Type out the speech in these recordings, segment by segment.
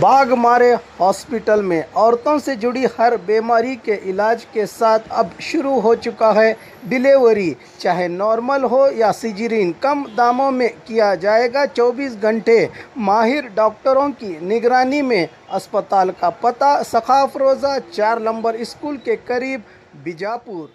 बाघ मारे हॉस्पिटल में औरतों से जुड़ी हर बीमारी के इलाज के साथ अब शुरू हो चुका है डिलीवरी। चाहे नॉर्मल हो या सिजरीन, कम दामों में किया जाएगा। 24 घंटे माहिर डॉक्टरों की निगरानी में। अस्पताल का पता सखाफ रोज़ा 4 नंबर स्कूल के करीब, बीजापुर।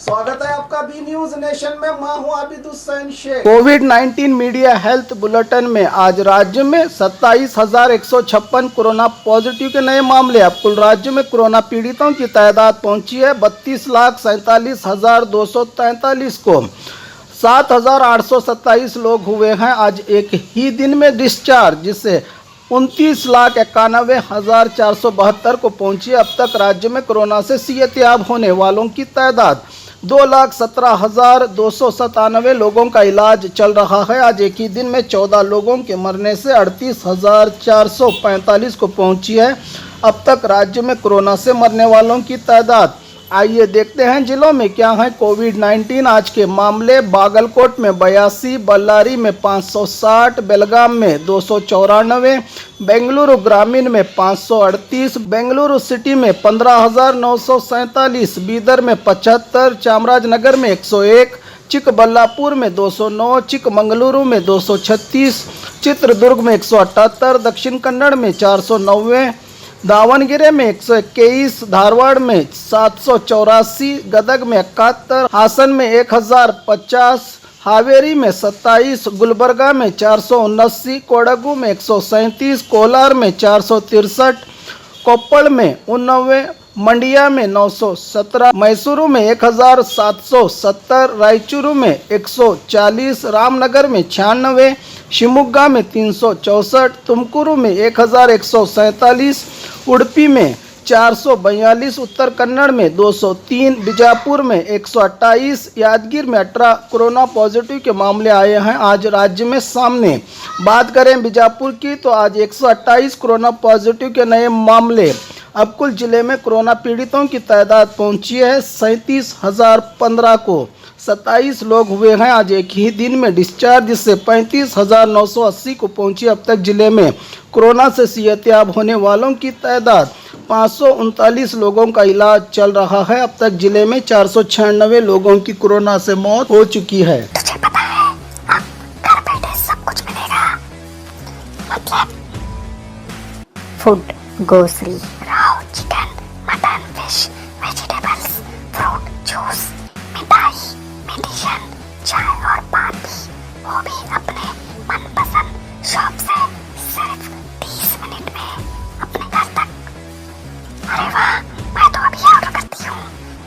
स्वागत है आपका बी न्यूज नेशन में। मैं हूं आबिद हुसैन शेख। कोविड-19 मीडिया हेल्थ बुलेटिन में आज राज्य में 27,156 कोरोना पॉजिटिव के नए मामले। अब कुल राज्य में कोरोना पीड़ितों की तादाद पहुंची है 32,47,243 को। 7,827 लोग हुए हैं आज एक ही दिन में डिस्चार्ज, जिससे 29,91,472 को पहुंची। अब तक राज्य में कोरोना से सेहतयाब होने वालों की तादाद 2,17,297 लोगों का इलाज चल रहा है। आज एक ही दिन में 14 लोगों के मरने से 38,445 को पहुंची है अब तक राज्य में कोरोना से मरने वालों की तादाद। आइए देखते हैं जिलों में क्या है कोविड-19 आज के मामले। बागलकोट में 82, बल्लारी में 560, बेलगाम में 294, बेंगलुरु ग्रामीण में 538, बेंगलुरु सिटी में 15,947, बीदर में 75, चामराजनगर में 101, चिकबल्लापुर में 209, चिकमंगलुरु में 236, चित्रदुर्ग में 178, दक्षिण कन्नड़ में 490, दावणगेरे में 121, धारवाड़ में 784, गदग में 71, हासन में 1050, हावेरी में 27, गुलबर्गा में 479, कोडगु में 137, कोलार में 463, कोप्पड़ में 89, मंडिया में 917, मैसूरू में 1770, रायचूरू में 140, रामनगर में 96, शिवमोगा में 364, तुमकुरु में 1147, उडुपी में 442, उत्तर कन्नड़ में 203, बीजापुर में 128, यादगीर में 18 कोरोना पॉजिटिव के मामले आए हैं आज राज्य में सामने। बात करें बीजापुर की तो आज 128 कोरोना पॉजिटिव के नए मामले। अब कुल जिले में कोरोना पीड़ितों की तादाद पहुंची है 37,015 को। 27 लोग हुए हैं आज एक ही दिन में डिस्चार्ज, जिससे 35,980 को पहुंची। अब तक जिले में कोरोना से सेहतयाब होने वालों की तादाद 539 लोगों का इलाज चल रहा है। अब तक जिले में 496 लोगों की कोरोना से मौत हो चुकी है। तुझे पता है अब घर बैठे सब कुछ मिलेगा, मतलब food, grocery, Rao, chicken, mutton, fish, vegetables, fruit, juice, मिठाई, मेडिसिन, चाय और पानी, वो भी अपने मनपसंद शॉप से सिर्फ 30 मिनट में अपने घर तक। अरे वाह, मैं तो अभी ऑर्डर करती हूँ।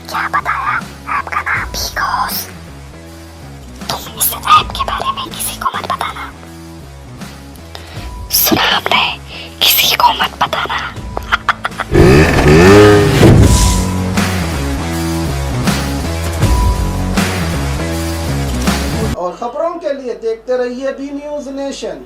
क्या बताया? ऐप का नाम बिगोस। तुम इस ऐप के बारे में किसी को मत बताना। सुना हमने? किसी को मत बताना। और खबरों के लिए देखते रहिए बी न्यूज नेशन।